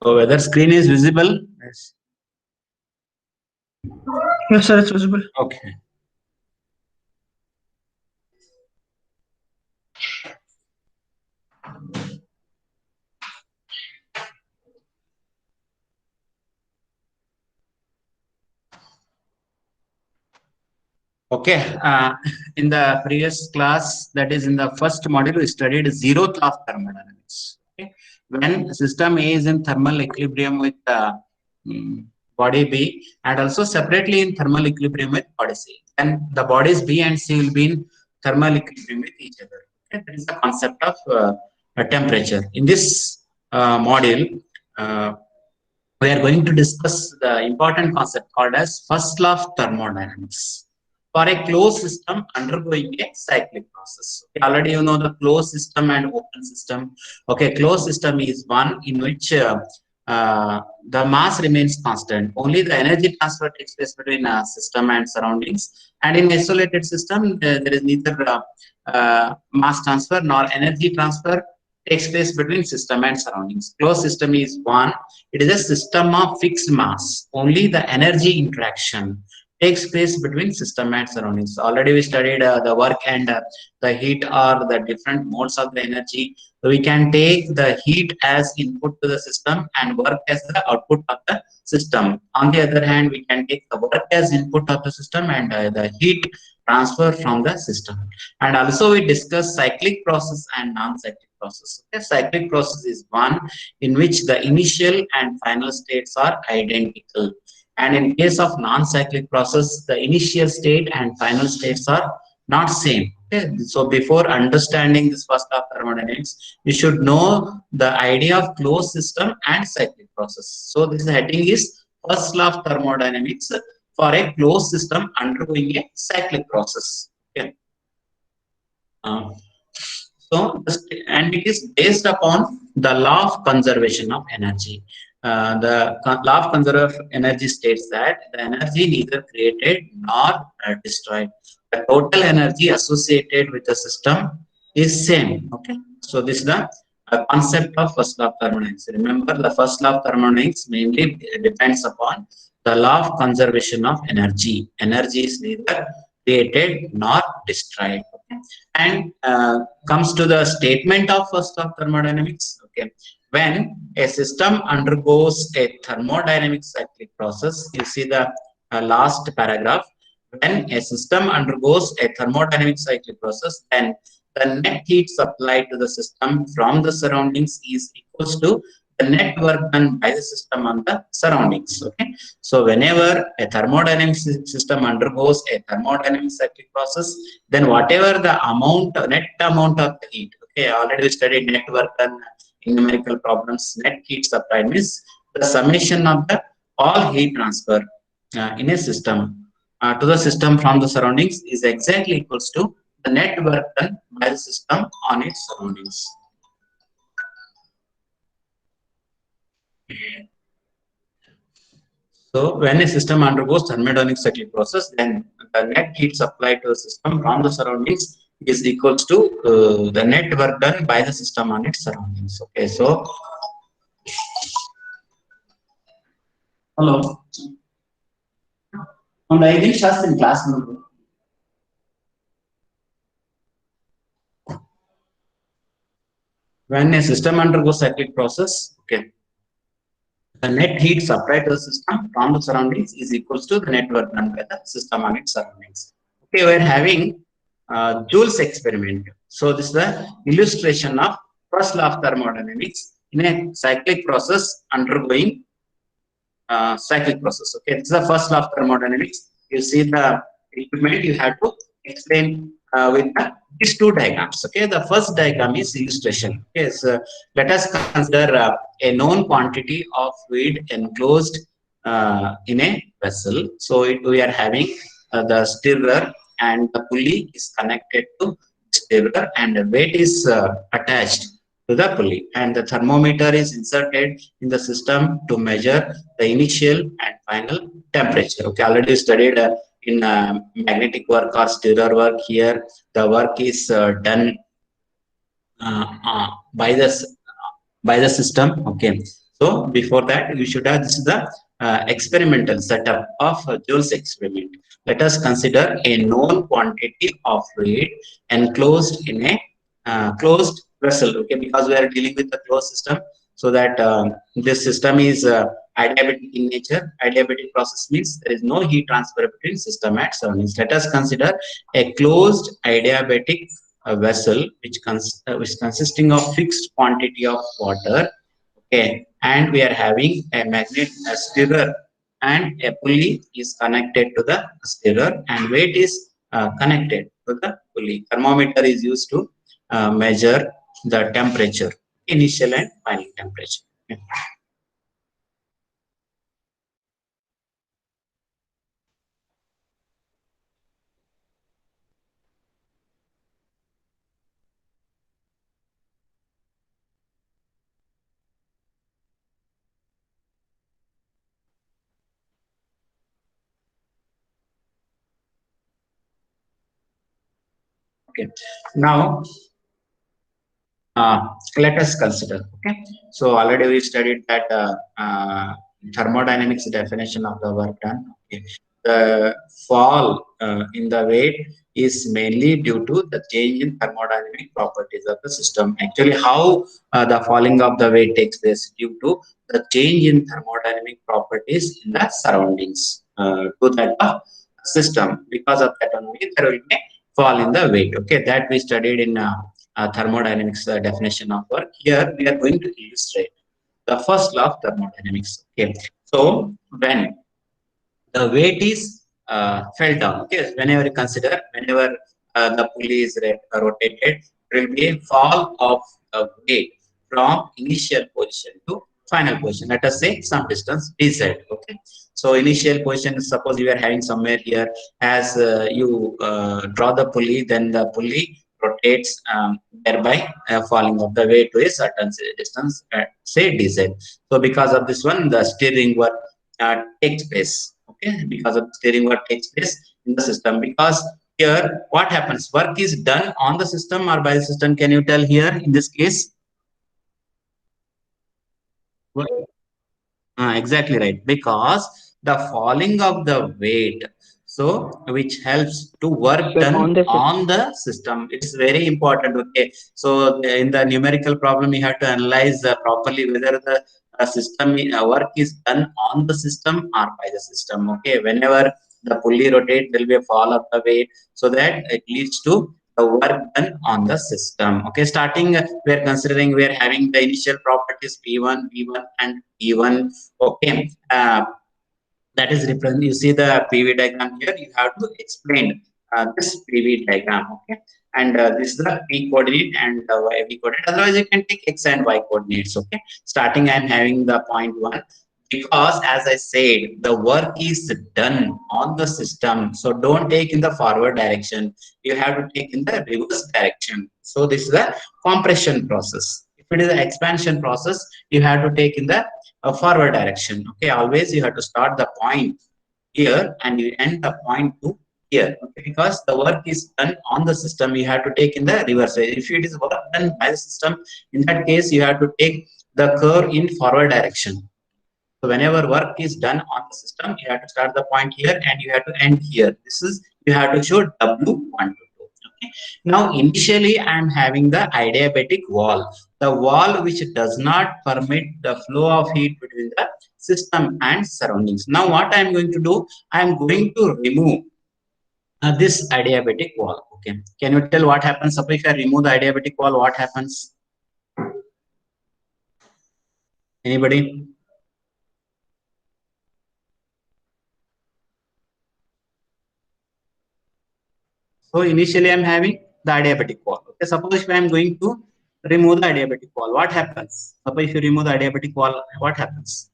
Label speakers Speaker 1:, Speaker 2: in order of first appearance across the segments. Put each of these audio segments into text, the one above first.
Speaker 1: So whether screen is visible? Yes.
Speaker 2: Yes, sir, it's visible.
Speaker 1: Okay. Okay. In the previous class, that is in the first module, we studied zeroth law of thermodynamics. Okay. When system A is in thermal equilibrium with mm, body B, and also separately in thermal equilibrium with body C, and the bodies B and C will be in thermal equilibrium with each other. Okay. That is the concept of temperature. In this module, we are going to discuss the important concept called as first law of thermodynamics for a closed system undergoing a cyclic process. Okay, already you know the closed system and open system. Okay, closed system is one in which the mass remains constant. Only the energy transfer takes place between system and surroundings. And in isolated system, there is neither mass transfer nor energy transfer takes place between system and surroundings. Closed system is one. It is a system of fixed mass. Only the energy interaction takes place between system and surroundings. Already we studied the work and the heat are the different modes of the energy. So we can take the heat as input to the system and work as the output of the system. On the other hand, we can take the work as input of the system and the heat transfer from the system. And also we discuss cyclic process and non-cyclic process. Okay, cyclic process is one in which the initial and final states are identical. And in case of non-cyclic process, the initial state and final states are not same. Okay? So before understanding this first law of thermodynamics, you should know the idea of closed system and cyclic process. So this heading is first law of thermodynamics for a closed system undergoing a cyclic process. Okay. And it is based upon the law of conservation of energy. The law of conservation of energy states that the energy neither created nor destroyed. The total energy associated with the system is same. Okay, so this is the concept of first law of thermodynamics. Remember, the first law of thermodynamics mainly depends upon the law of conservation of energy. Energy is neither created nor destroyed. Okay, and comes to the statement of first law of thermodynamics. Okay, when a system undergoes a thermodynamic cyclic process, you see the last paragraph. When a system undergoes a thermodynamic cyclic process, then the net heat supplied to the system from the surroundings is equals to the net work done by the system on the surroundings. Okay, so whenever a thermodynamic system undergoes a thermodynamic cyclic process, then whatever the amount, net amount of the heat. Okay, already we studied net work done in numerical problems. Net heat supplied means the summation of the all heat transfer in a system to the system from the surroundings is exactly equals to the net work done by the system on its surroundings. So when a system undergoes thermodynamic cyclic process, then the net heat supplied to the system from the surroundings is equals to the net work done by the system on its surroundings. Okay, so hello. And I think just in class number. When a system undergoes cyclic process, okay, the net heat supplied to the system from the surroundings is equals to the net work done by the system on its surroundings. Okay, we're having Joule's experiment. So this is the illustration of first law of thermodynamics in a cyclic process undergoing cyclic process. Okay, this is the first law of thermodynamics. You see the equipment you have to explain with these two diagrams. Okay, the first diagram is illustration. Okay, so let us consider a known quantity of fluid enclosed in a vessel. So we are having the stirrer and the pulley is connected to stirrer and the weight is attached to the pulley, and the thermometer is inserted in the system to measure the initial and final temperature. Okay, already studied in magnetic work or stirrer work. Here the work is done uh, uh, by the by the system. Okay, So before that, we should have this is the experimental setup of Joule's experiment. Let us consider a known quantity of weight enclosed in a closed vessel. Okay, because we are dealing with a closed system, so that this system is adiabatic in nature. Adiabatic process means there is no heat transfer between system and surroundings. Let us consider a closed adiabatic vessel which consisting of fixed quantity of water. Okay, and we are having a magnet, a stirrer, and a pulley is connected to the stirrer, and weight is connected to the pulley. Thermometer is used to measure the temperature, initial and final temperature. Okay. Okay. Now, let us consider. Okay, so already we studied that thermodynamics definition of the work done. Okay, the fall in the weight is mainly due to the change in thermodynamic properties of the system. Actually, how the falling of the weight takes place due to the change in thermodynamic properties in the surroundings to that system. Because of that only there will be fall in the weight. Okay, that we studied in thermodynamics definition of work. Here we are going to illustrate the first law of thermodynamics. Okay, so when the weight is fell down, okay, whenever you consider, whenever the pulley is rotated, there will be a fall of the weight from initial position to final position. Let us say some distance dz. Okay, so initial position, suppose you are having somewhere here, as you draw the pulley, then the pulley rotates, thereby falling of the weight to a certain distance, say dz. So because of this one, the steering work takes place. Okay, because of steering work takes place in the system. Because here, what happens? Work is done on the system or by the system. Can you tell here in this case? Exactly right. Because the falling of the weight, so which helps to work
Speaker 2: Sir, on
Speaker 1: done
Speaker 2: the system.
Speaker 1: on the system. It's very important. Okay. So in the numerical problem, you have to analyze properly whether the system work is done on the system or by the system. Okay. Whenever the pulley rotate, there will be a fall of the weight, so that it leads to the work done on the system. Okay. Starting, we are considering, we are having the initial properties P1, V1, and P1. Okay, that is represent. You see the PV diagram here. You have to explain this PV diagram. Okay, and this is the P coordinate and the Y coordinate. Otherwise, you can take X and Y coordinates. Okay, starting, I am having the point one, because as I said, the work is done on the system. So don't take in the forward direction. You have to take in the reverse direction. So this is the compression process. If it is an expansion process, you have to take in the forward direction. Okay, always you have to start the point here and you end the point to here. Okay, because the work is done on the system, you have to take in the reverse way. If it is work done by the system, in that case, you have to take the curve in forward direction. So whenever work is done on the system, you have to start the point here and you have to end here. This is, you have to show W1 to 2. Okay. Now initially I am having the adiabatic wall, the wall which does not permit the flow of heat between the system and surroundings. Now what I am going to do, I am going to remove this adiabatic wall. Okay. Can you tell what happens? Suppose if I remove the adiabatic wall, what happens? Anybody? So initially I'm having the adiabatic wall. Okay, suppose if I'm going to remove the adiabatic wall, what happens? Suppose if you remove the adiabatic wall, what happens?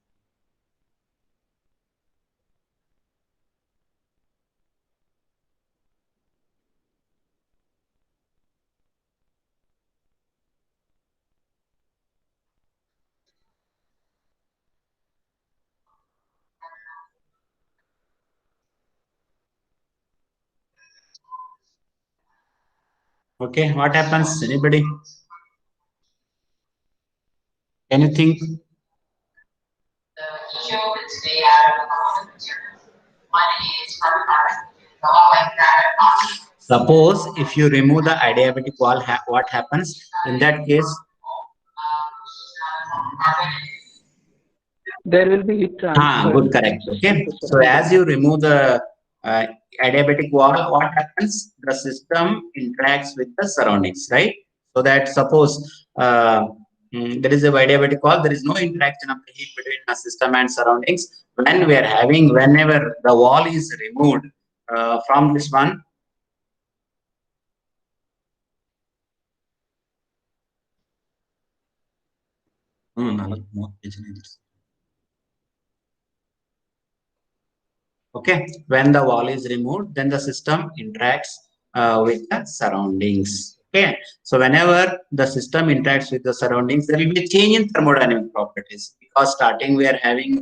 Speaker 1: Okay, what happens? Anybody? Anything? Suppose if you remove the adiabatic wall, what happens in that case?
Speaker 2: There will be heat transfer.
Speaker 1: Good, correct. Okay. So as you remove the adiabatic wall, what happens? The system interacts with the surroundings, right? So that suppose there is a adiabatic wall, there is no interaction of the heat between the system and surroundings. When we are having, whenever the wall is removed from this one, okay, when the wall is removed, then the system interacts with the surroundings. Okay, so whenever the system interacts with the surroundings, there will be a change in thermodynamic properties, because starting we are having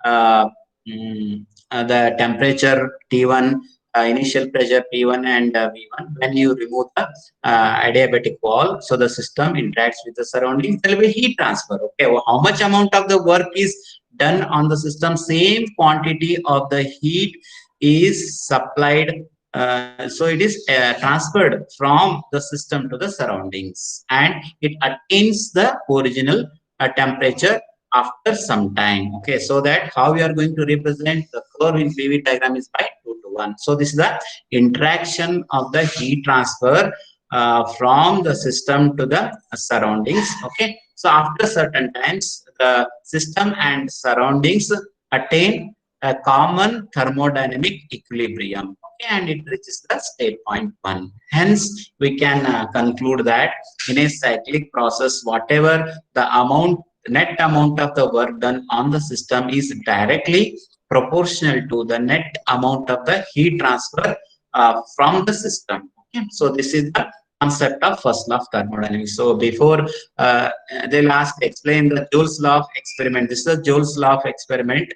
Speaker 1: uh, the temperature T1, initial pressure P1 and V1. When you remove the adiabatic wall, so the system interacts with the surroundings, there will be heat transfer. Okay, well, how much amount of the work is done on the system? Same quantity of the heat is supplied. So it is transferred from the system to the surroundings, and it attains the original temperature after some time. Okay, so that how we are going to represent the curve in PV diagram is by 2 to 1. So this is the interaction of the heat transfer from the system to the surroundings. Okay, so after certain times, the system and surroundings attain a common thermodynamic equilibrium. Okay, and it reaches the state point 1. Hence, we can conclude that in a cyclic process, whatever the net amount of the work done on the system is directly proportional to the net amount of the heat transfer from the system. Okay, so this is the concept of first law of thermodynamics. So before they'll explain the Joule's law of experiment. This is the Joule's law of experiment.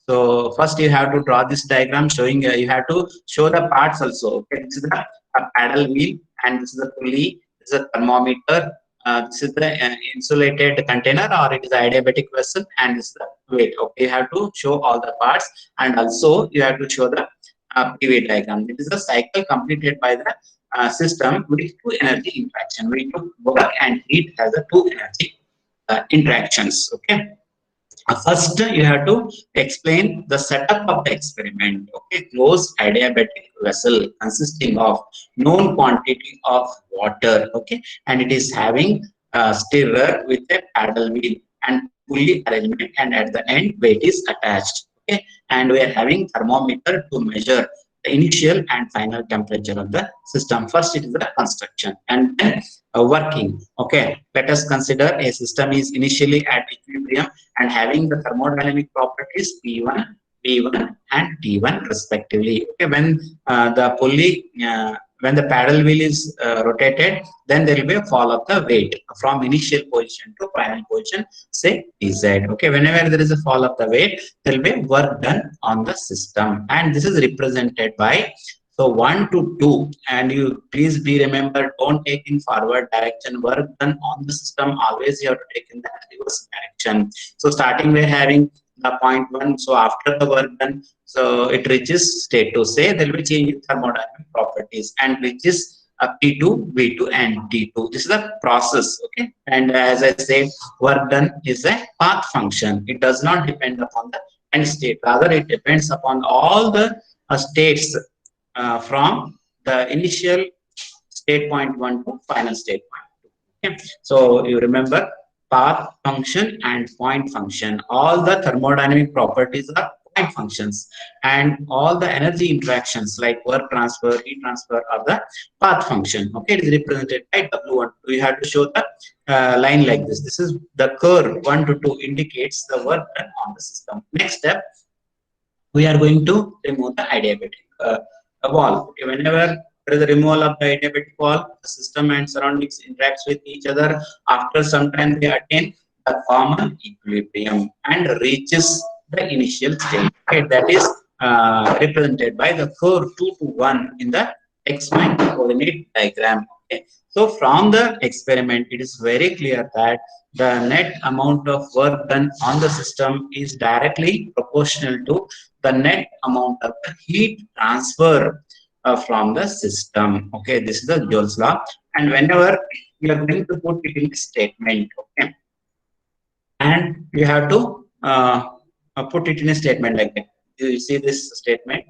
Speaker 1: So first you have to draw this diagram showing you have to show the parts also. Okay, this is the paddle wheel, and this is the pulley, this is a thermometer, this is the insulated container, or it is an adiabatic vessel, and this is the weight. Okay, you have to show all the parts, and also you have to show the PV diagram. This is a cycle completed by the system with two energy interaction. We took work and heat as a two energy interactions. Okay. First, you have to explain the setup of the experiment. Okay, closed adiabatic vessel consisting of known quantity of water. Okay, and it is having a stirrer with a paddle wheel and pulley arrangement, and at the end weight is attached. Okay, and we are having thermometer to measure the initial and final temperature of the system. First, it is the construction, and then working. Okay, let us consider a system is initially at equilibrium and having the thermodynamic properties P1, P1 and T1 respectively. Okay, when the pulley, when the paddle wheel is rotated, then there will be a fall of the weight from initial position to final position, say Pz. Okay, whenever there is a fall of the weight, there will be work done on the system, and this is represented by, so 1 to 2, and you please be remember, don't take in forward direction. Work done on the system, always you have to take in the reverse direction. So starting we're having the point 1. So after the work done, so it reaches state 2. Say there will be change in thermodynamic properties and reaches P2, V2 and T2. This is the process. Okay, and as I said, work done is a path function. It does not depend upon the end state. Rather, it depends upon all the states from the initial state point 1 to final state point 2. Okay. So you remember path function and point function. All the thermodynamic properties are point functions, and all the energy interactions like work transfer, heat transfer are the path function. Okay, it is represented by W1. We have to show the line like this. This is the curve 1 to 2 indicates the work done on the system. Next step, we are going to remove the adiabatic wall. Okay, whenever there is a removal of the adiabatic wall, the system and surroundings interacts with each other. After some time, they attain the common equilibrium and reaches the initial state. Okay, that is represented by the curve 2 to 1 in the x-y coordinate diagram. Okay, so from the experiment, it is very clear that the net amount of work done on the system is directly proportional to the net amount of the heat transfer from the system. Okay, this is the Joule's law. And whenever you are going to put it in a statement, okay, and you have to put it in a statement like that. You see this statement.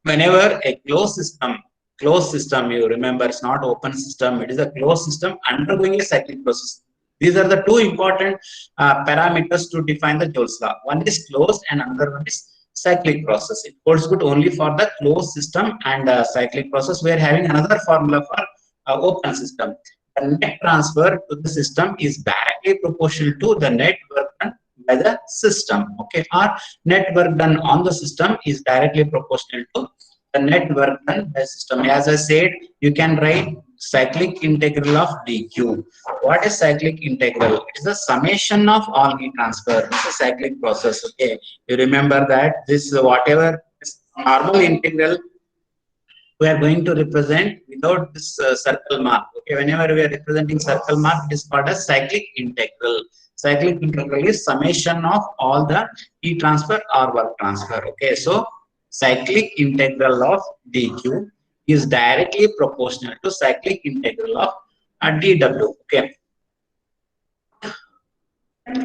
Speaker 1: Whenever a closed system, you remember it's not open system, it is a closed system undergoing a cyclic process. These are the two important parameters to define the Joule's law. One is closed and another one is cyclic process. It holds good only for the closed system and cyclic process. We are having another formula for open system. The net transfer to the system is directly proportional to the net work done by the system. Okay, or net work done on the system is directly proportional to the net work done by system. As I said, you can write cyclic integral of dq. What is cyclic integral? It is the summation of all heat transfer. It's a cyclic process. Okay, you remember that this whatever is normal integral we are going to represent without this circle mark. Okay, whenever we are representing circle mark, it is called as cyclic integral. Cyclic integral is summation of all the heat transfer or work transfer. Okay, so cyclic integral of dq is directly proportional to cyclic integral of dw. Okay,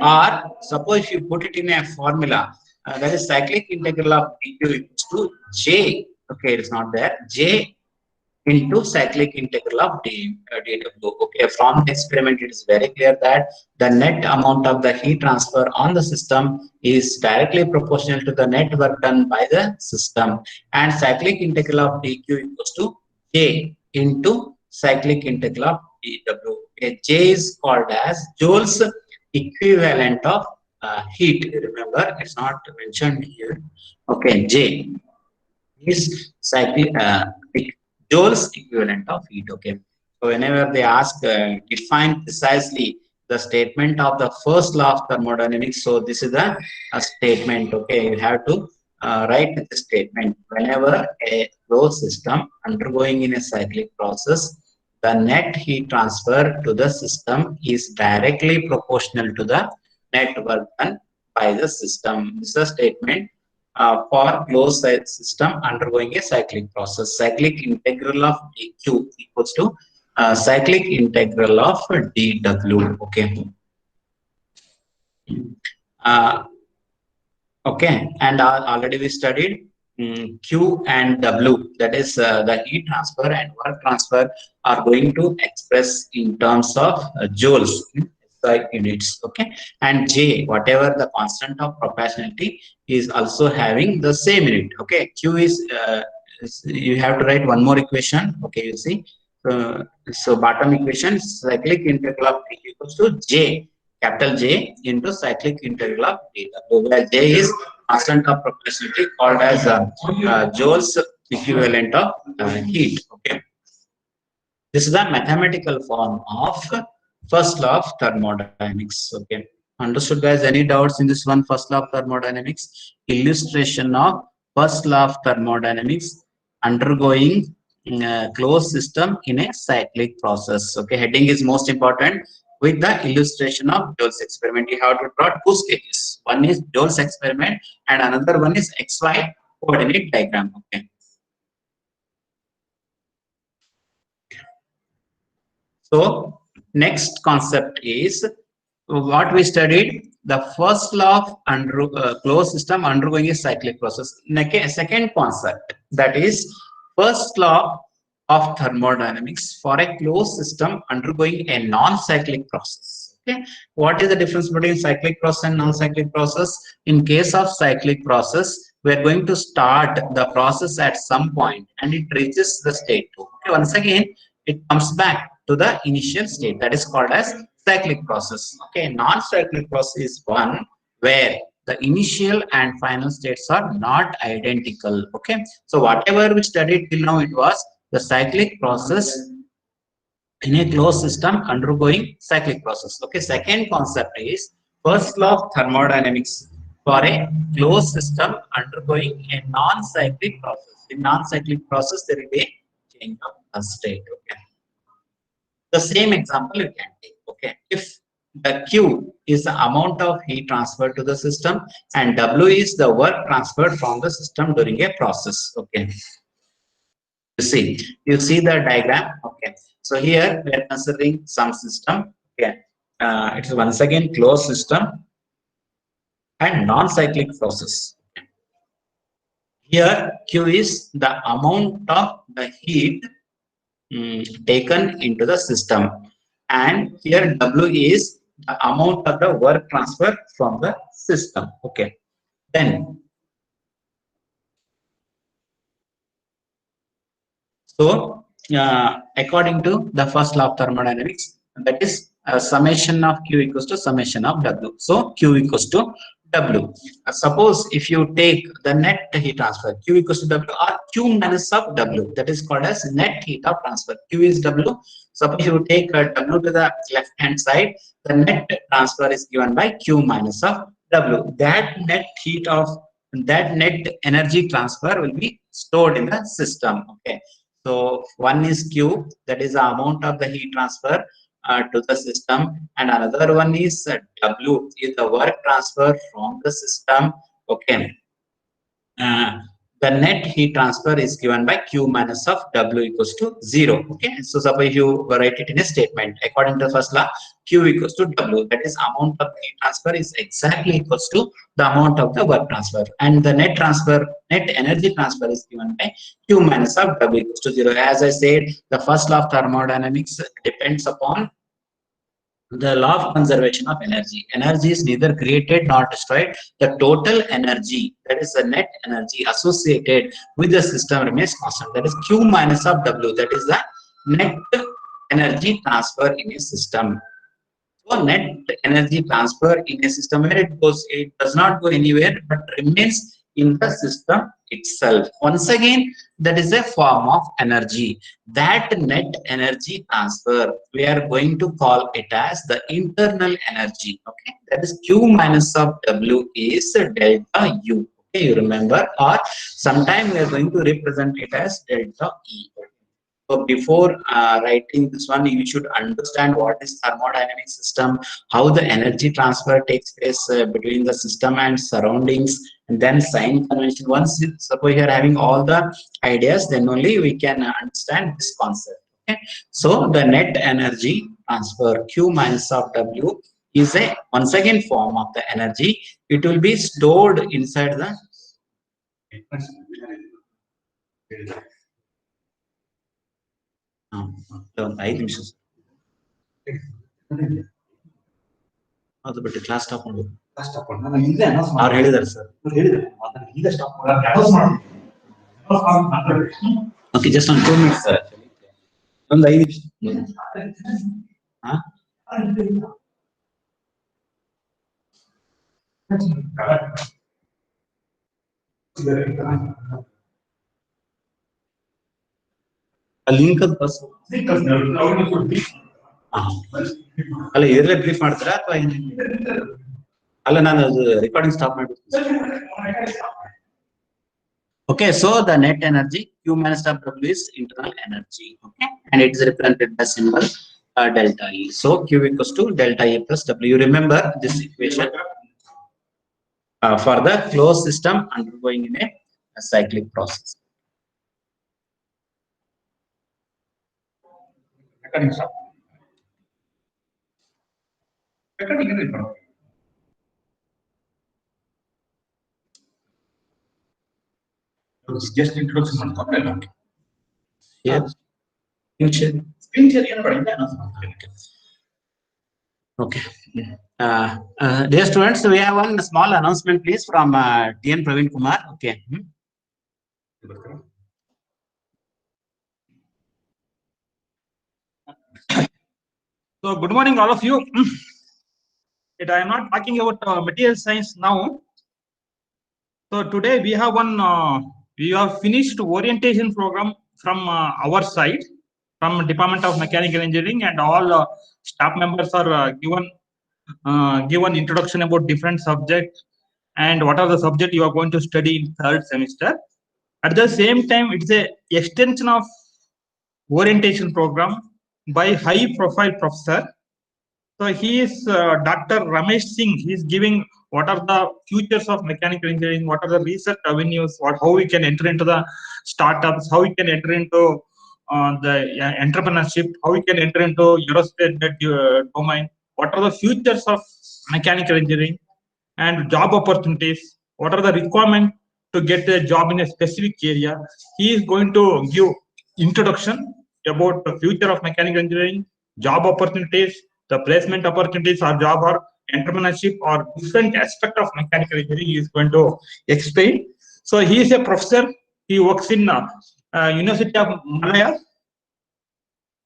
Speaker 1: or suppose if you put it in a formula, that is cyclic integral of dq equals to j. Okay, it's not there. J into cyclic integral of dw. Okay, from the experiment, it is very clear that the net amount of the heat transfer on the system is directly proportional to the net work done by the system, and cyclic integral of dq equals to j into cyclic integral of dw. Okay, j is called as Joule's equivalent of heat. Remember, it's not mentioned here. Okay, j is cyclic Joule's equivalent of heat. Okay, so whenever they ask define precisely the statement of the first law of thermodynamics, so this is a statement. Okay, you have to write the statement. Whenever a closed system undergoing in a cyclic process, the net heat transfer to the system is directly proportional to the net work done by the system. This is a statement for closed system undergoing a cyclic process. Cyclic integral of dq equals to cyclic integral of dw. Okay. Uh, okay, and already we studied q and w, that is the heat transfer and work transfer are going to express in terms of joules. Units. Okay, and j, whatever the constant of proportionality, is also having the same unit. Okay, q you have to write one more equation. Okay, you see, so bottom equation, cyclic integral of d equals to j, capital J into cyclic integral of dw, where j is constant of proportionality called as Joule's equivalent of heat. Okay, this is the mathematical form of first law of thermodynamics. Okay, understood, guys? Any doubts in this one? First law of thermodynamics, illustration of first law of thermodynamics undergoing closed system in a cyclic process. Okay, heading is most important. With the illustration of Joule's experiment, you have to draw two sketches. One is Joule's experiment and another one is XY coordinate diagram. Okay. So next concept is what we studied, the first law of closed system undergoing a cyclic process. Second concept, that is first law of thermodynamics for a closed system undergoing a non-cyclic process. Okay, what is the difference between cyclic process and non-cyclic process? In case of cyclic process, we are going to start the process at some point and it reaches the state 2. Okay, once again it comes back to the initial state, that is called as cyclic process. Okay, non-cyclic process is one where the initial and final states are not identical. Okay, so whatever we studied till now, it was the cyclic process in a closed system undergoing cyclic process. Okay, second concept is first law of thermodynamics for a closed system undergoing a non-cyclic process. In non-cyclic process, there will be a change of state. Okay, the same example you can take. Okay, if the Q is the amount of heat transferred to the system, and W is the work transferred from the system during a process. Okay. You see the diagram. Okay. So here we are considering some system. Okay. It's once again closed system and non-cyclic process. Here Q is the amount of the heat taken into the system, and here W is the amount of the work transfer from the system. Okay. Then so according to the first law of thermodynamics, that is summation of Q equals to summation of W. So Q equals to W. Suppose if you take the net heat transfer, Q equals to W or Q minus of W, that is called as net heat of transfer. Q is W. Suppose you take W to the left hand side, the net transfer is given by Q minus of W. That net energy transfer will be stored in the system. Okay. So one is Q, that is the amount of the heat transfer to the system, and another one is W, is the work transfer from the system. Okay. The net heat transfer is given by Q minus of W equals to 0. Okay. So suppose you write it in a statement. According to the first law, Q equals to W. That is amount of heat transfer is exactly equals to the amount of the work transfer. And the net energy transfer is given by Q minus of W equals to 0. As I said, the first law of thermodynamics depends upon the law of conservation of energy. Energy is neither created nor destroyed. The total energy, that is the net energy associated with the system, remains constant. That is Q minus of W. That is the net energy transfer in a system. So net energy transfer in a system, where it goes, it does not go anywhere but remains in the system itself. Once again, that is a form of energy. That net energy transfer, we are going to call it as the internal energy. Okay, that is Q minus of W is delta U. Okay, you remember, or sometime we are going to represent it as delta E. So before writing this one, you should understand what is thermodynamic system, how the energy transfer takes place between the system and surroundings, and then sign convention. Once suppose you are having all the ideas, then only we can understand this concept. Okay. So the net energy transfer Q minus of W is a once again form of the energy. It will be stored inside the ಐದು ನಿಮಿಷ ಅದು ಬಿಟ್ಟು class stop ಮಾಡಬೇಕು. ಅವ್ರು ಹೇಳಿದಾರೆ sir. Okay, just ಒಂದು 2 minutes sir. ಒಂದು 5 ನಿಮಿಷ. ಲಿಂಕ್ ಅದು ಬಸ್ ಅಲ್ಲ ಇದ್ರಲ್ಲೇ ಬ್ರೀಫ್ ಮಾಡ್ತೀರಾ ಅಥವಾ ಅಲ್ಲ ನಾನು ಅದು ರೆಕಾರ್ಡಿಂಗ್ ಸ್ಟಾಪ್ ಮಾಡ್ಬಿಡ್ತೀನಿ. Okay, so the net energy Q minus W is internal energy. Okay, and it is represented by symbol delta E. So Q equals to delta E plus W. You remember this equation for the closed system undergoing in a cyclic process. Just introduction. Yes. Screen share. Okay. Dear students, we have one small announcement, please, from TN Praveen Kumar. Okay.
Speaker 2: So, good morning, all of you. I am not talking about material science now. So, today we have we have finished orientation program from our side, from Department of Mechanical Engineering, and all staff members are given introduction about different subjects and what are the subjects you are going to study in 3rd semester. At the same time, it's a extension of orientation program by high profile professor. So he is Dr. Ramesh Singh. He is giving what are the futures of mechanical engineering, what are the research avenues, how we can enter into the startups, how we can enter into the entrepreneurship, how we can enter into aerospace domain, what are the futures of mechanical engineering and job opportunities, what are the requirements to get a job in a specific area. He is going to give introduction about the future of mechanical engineering, job opportunities, the placement opportunities or job or entrepreneurship or different aspect of mechanical engineering he is going to explain. So he is a professor. He works in University of Malaya.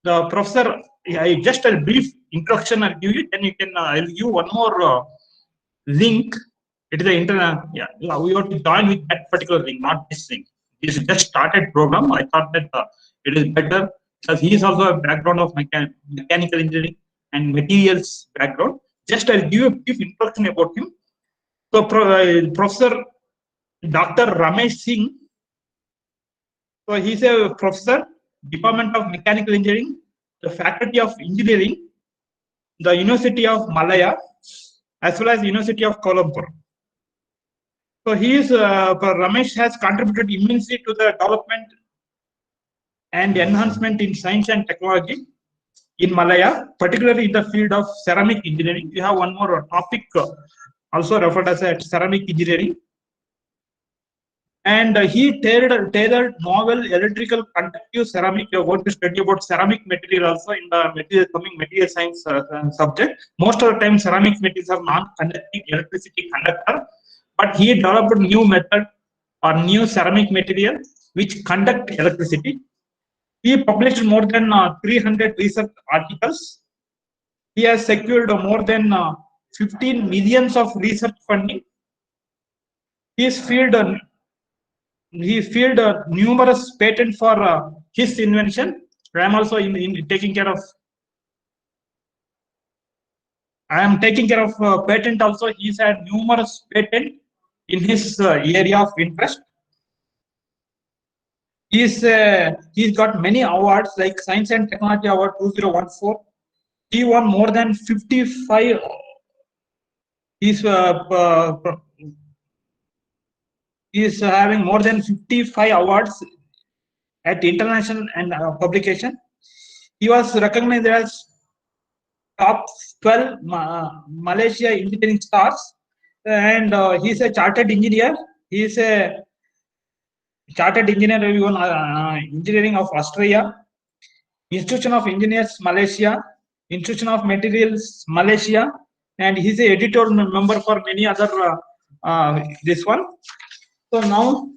Speaker 2: The professor, I just a brief introduction I'll give you, then you can I'll give one more link. It is the internet. Yeah, we have to join with that particular link, not this link. This is just started program. I thought that it is better because he is also a background of mechanical engineering and materials background. Just I'll give you a brief introduction about him. So, Professor Dr. Ramesh Singh. So he's a professor, Department of Mechanical Engineering, the Faculty of Engineering, the University of Malaya, as well as University of Kuala Lumpur. So he is Ramesh has contributed immensely to the development and enhancement in science and technology in Malaya, particularly in the field of ceramic engineering. We have one more topic also referred as ceramic engineering. And he tailored novel electrical conductive ceramic. You're going to study about ceramic material also in the coming material science subject. Most of the time, ceramic materials are non-conducting electricity conductor, but he developed a new method or new ceramic material which conduct electricity. He published more than 300 research articles. He has secured more than 15 millions of research funding. He filed numerous patents for his invention. I am also taking care of. I am taking care of patent also. He's had numerous patent in his area of interest. He's got many awards like Science and Technology Award 2014. He won more than 55. He's having more than 55 awards at international and publication. He was recognized as top 12 Malaysia engineering stars, and he's a chartered engineer. He's a chartered engineer engineering of Australia, Institution of Engineers Malaysia, Institution of Materials Malaysia, and he's a editorial member for many other this one. So now,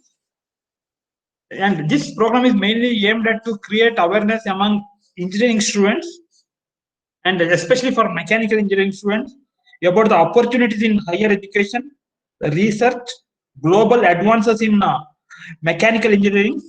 Speaker 2: and this program is mainly aimed at to create awareness among engineering students, and especially for mechanical engineering students, about the opportunities in higher education, research, global advances in mechanical engineering.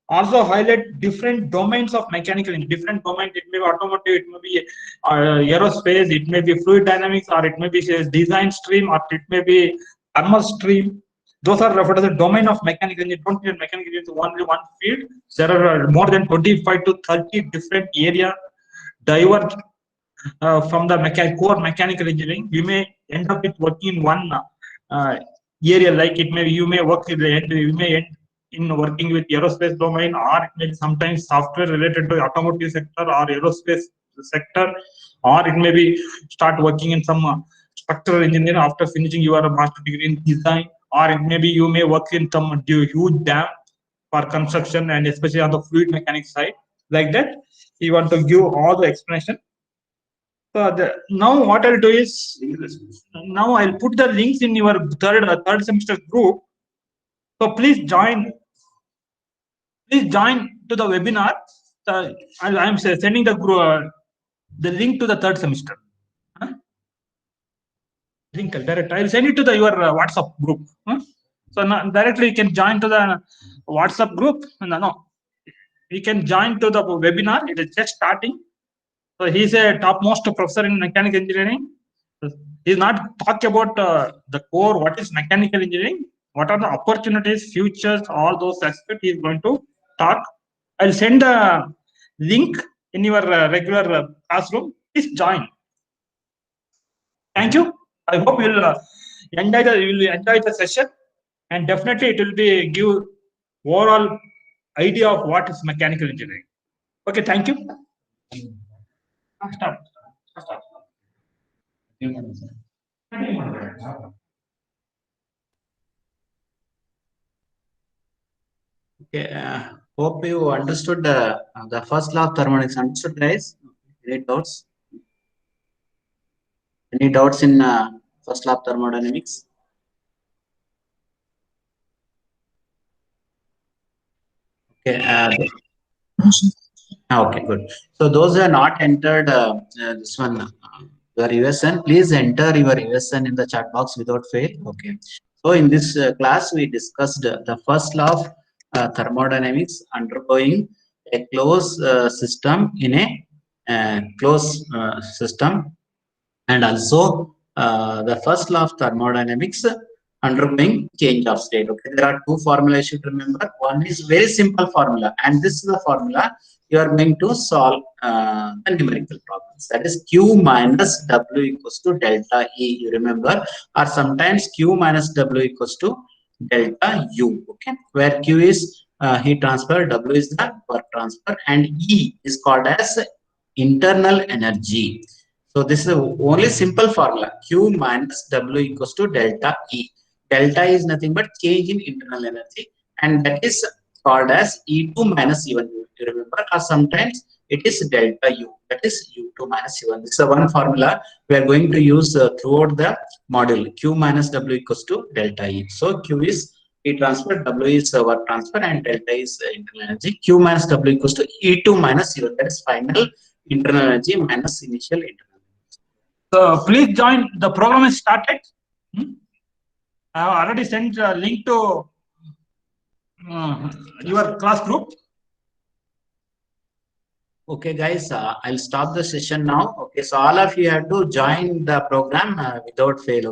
Speaker 2: Also highlight different domains of mechanical engineering. Different domains, it may be automotive, it may be aerospace, it may be fluid dynamics, or it may be design stream, or it may be thermal stream. Those are referred as the domain of mechanical engineering. Don't need mechanical engineering to only one field. There are more than 25 to 30 different areas diverge from the core mechanical engineering. You may end up with working in one area, like it may you may work in the end, you may end in working with aerospace domain, or it may be sometimes software related to automotive sector or aerospace sector, or it may be start working in some structural engineering after finishing your master degree in design, or it may be you may work in some huge dam for construction, and especially on the fluid mechanics side. Like that, you want to give all the explanation. So now what I'll do is, now I'll put the links in your third semester group. So please join to the webinar. I'm sending the link to the third semester. Link direct. I'll send it to your WhatsApp group. So now directly you can join to the WhatsApp group. No, you can join to the webinar. It is just starting. So he's a topmost professor in mechanical engineering. He's not talk about the core, what is mechanical engineering, what are the opportunities, futures, all those aspects he's going to talk. I'll send a link in your regular classroom. Please join. Thank you. I hope you will enjoy the session, and definitely it will be give overall idea of what is mechanical engineering. Okay, thank you. Stop. Stop.
Speaker 1: Okay, hope you understood the first law of thermodynamics. Understood, guys? Any doubts? Any doubts in first law of thermodynamics? Okay. Okay, good. So those who are not entered this one, your USN, please enter your USN in the chat box without fail. Okay. So in this class, we discussed the first law of thermodynamics undergoing a closed system in a closed system, and also the first law of thermodynamics undergoing change of state. Okay, there are two formulas you should remember. One is very simple formula, and this is the formula you are going to solve the numerical problems. That is Q minus W equals to delta E, you remember, or sometimes Q minus W equals to delta U. Okay, where Q is heat transfer, W is the work transfer, and E is called as internal energy. So this is the only simple formula. Q minus W equals to delta E. Delta is nothing but change in internal energy, and that is called as E2 minus E1. You remember, or sometimes it is delta U. That is U2 minus E1. This is the one formula we are going to use throughout the module. Q minus W equals to delta E. So Q is heat transfer, W is work transfer, and delta is internal energy. Q minus W equals to E2 minus E1. That is final internal energy minus initial internal energy.
Speaker 2: So please join. The program is started. I have already sent a link to your class group.
Speaker 1: Okay, guys, I'll stop the session now. Okay, so all of you have to join the program without fail.